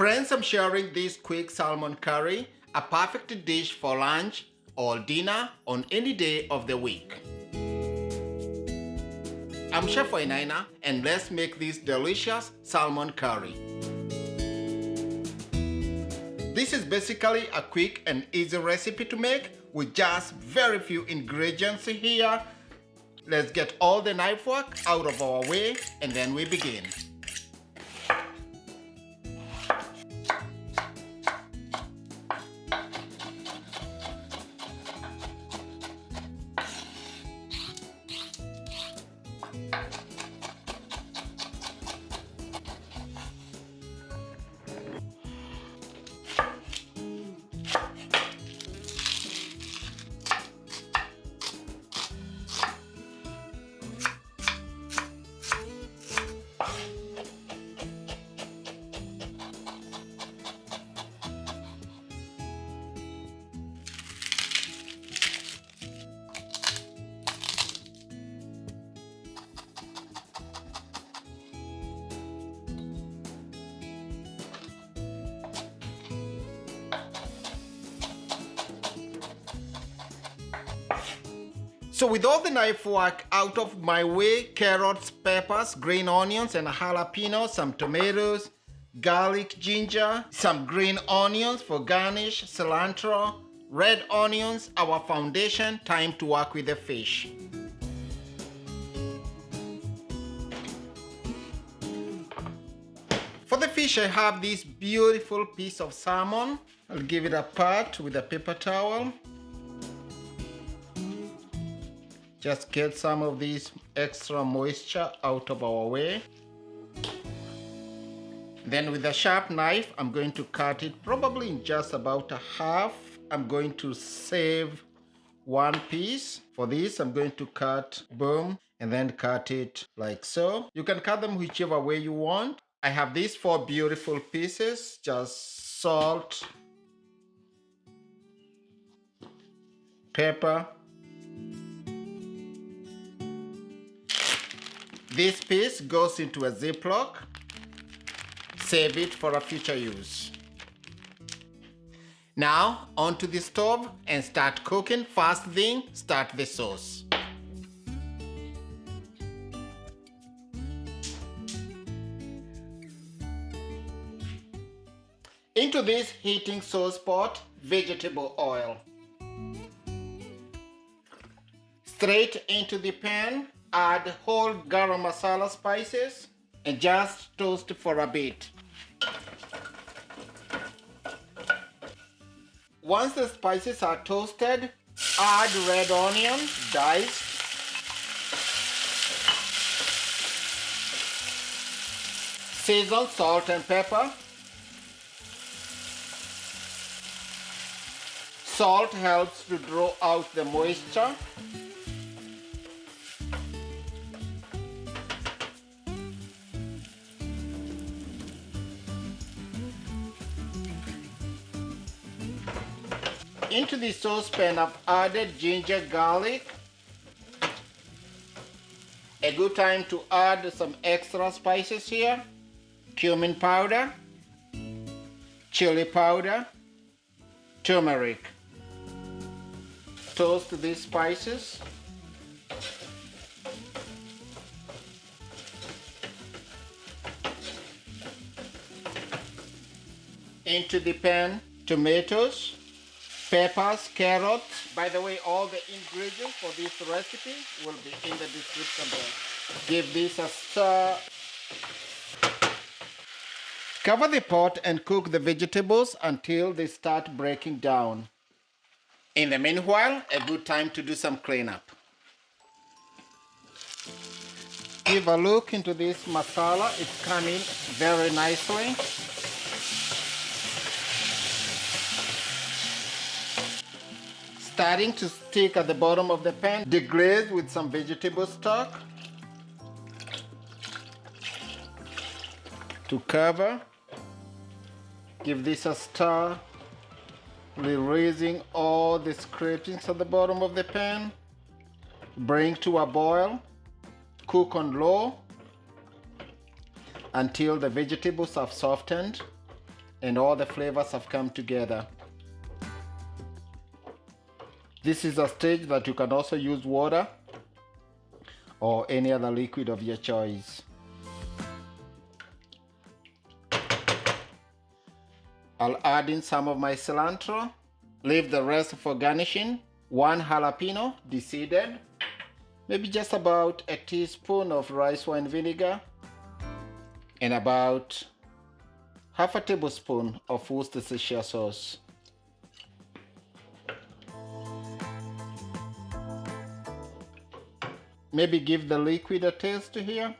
Friends, I'm sharing this quick salmon curry, a perfect dish for lunch or dinner on any day of the week. I'm Chef Wainaina, and let's make this delicious salmon curry. This is basically a quick and easy recipe to make with just very few ingredients here. Let's get all the knife work out of our way and then we begin. So with all the knife work out of my way, carrots, peppers, green onions and jalapeno, some tomatoes, garlic, ginger, some green onions for garnish, cilantro, red onions, our foundation, time to work with the fish. For the fish, I have this beautiful piece of salmon. I'll give it a pat with a paper towel. Just get some of this extra moisture out of our way. Then with a sharp knife, I'm going to cut it probably in just about a half. I'm going to save one piece. For this, I'm going to cut, boom, and then cut it like so. You can cut them whichever way you want. I have these 4 beautiful pieces, just salt, pepper. This piece goes into a Ziploc. Save it for a future use. Now onto the stove and start cooking. First thing, start the sauce. Into this heating sauce pot, vegetable oil. Straight into the pan. Add whole garam masala spices and just toast for a bit. Once the spices are toasted, add red onion diced, season salt and pepper. Salt helps to draw out the moisture. Into the saucepan, I've added ginger, garlic. A good time to add some extra spices here. Cumin powder, chili powder, turmeric. Toast these spices. Into the pan, tomatoes, peppers, carrots. By the way, all the ingredients for this recipe will be in the description box. Give this a stir. Cover the pot and cook the vegetables until they start breaking down. In the meanwhile, a good time to do some cleanup. Give a look into this masala. It's coming very nicely. Starting to stick at the bottom of the pan. Deglaze with some vegetable stock to cover. Give this a stir, releasing all the scrapings at the bottom of the pan. Bring to a boil. Cook on low until the vegetables have softened and all the flavors have come together. This is a stage that you can also use water or any other liquid of your choice. I'll add in some of my cilantro, leave the rest for garnishing. 1 jalapeno deseeded, maybe just about a teaspoon of rice wine vinegar, and about half a tablespoon of Worcestershire sauce. Maybe give the liquid a taste here.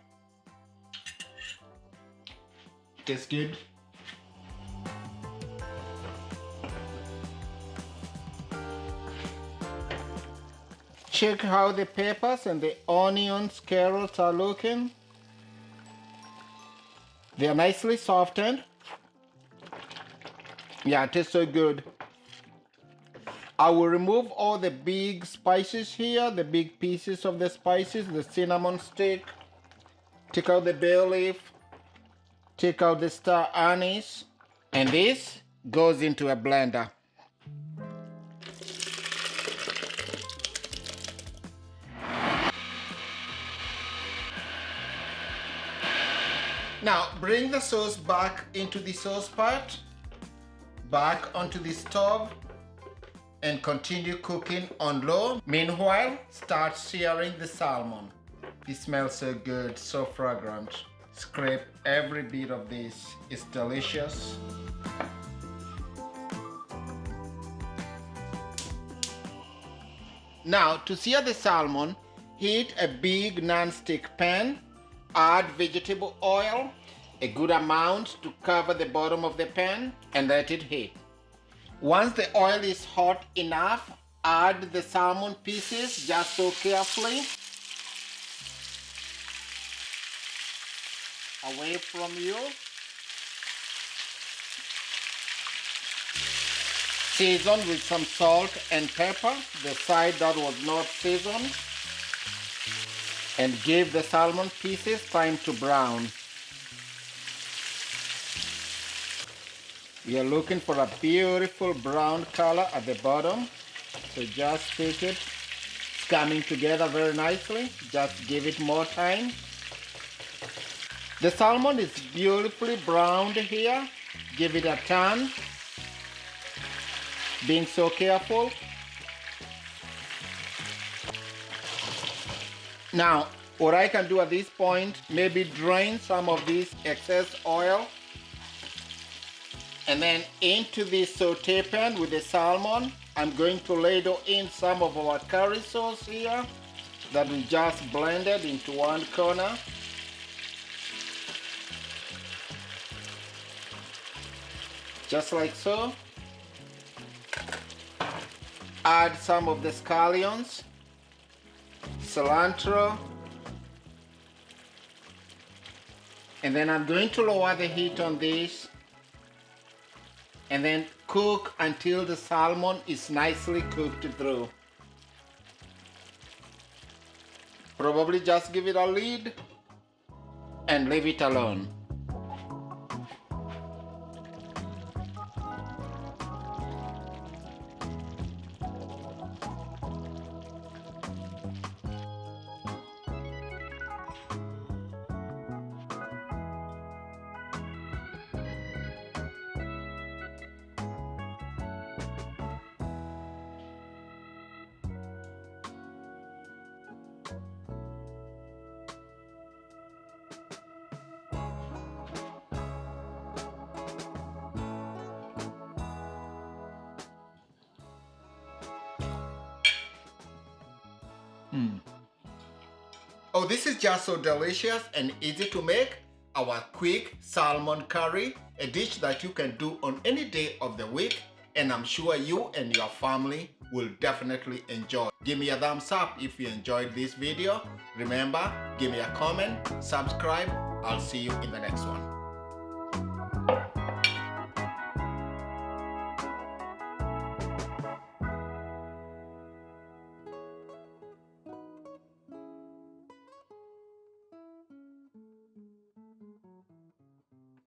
Tastes good. Check how the peppers and the onions, carrots are looking. They are nicely softened. Yeah, it tastes so good. I will remove all the big spices here, the big pieces of the spices, the cinnamon stick. Take out the bay leaf. Take out the star anise. And this goes into a blender. Now bring the sauce back into the sauce pot, back onto the stove, and continue cooking on low. Meanwhile, start searing the salmon. It smells so good, so fragrant. Scrape every bit of this, it's delicious. Now to sear the salmon, heat a big non-stick pan. Add vegetable oil, a good amount to cover the bottom of the pan, and let it heat. Once the oil is hot enough, add the salmon pieces just so carefully. Away from you. Season with some salt and pepper, the side that was not seasoned. And give the salmon pieces time to brown. We are looking for a beautiful brown color at the bottom. So just take it. It's coming together very nicely. Just give it more time. The salmon is beautifully browned here. Give it a turn. Being so careful. Now, what I can do at this point, maybe drain some of this excess oil and then into this saute pan with the salmon, I'm going to ladle in some of our curry sauce here that we just blended into one corner. Just like so. Add some of the scallions, cilantro, and then I'm going to lower the heat on this and then cook until the salmon is nicely cooked through. Probably just give it a lid and leave it alone. Oh, this is just so delicious and easy to make. Our quick salmon curry, a dish that you can do on any day of the week, and I'm sure you and your family will definitely enjoy. Give me a thumbs up if you enjoyed this video. Remember, give me a comment, subscribe. I'll see you in the next one.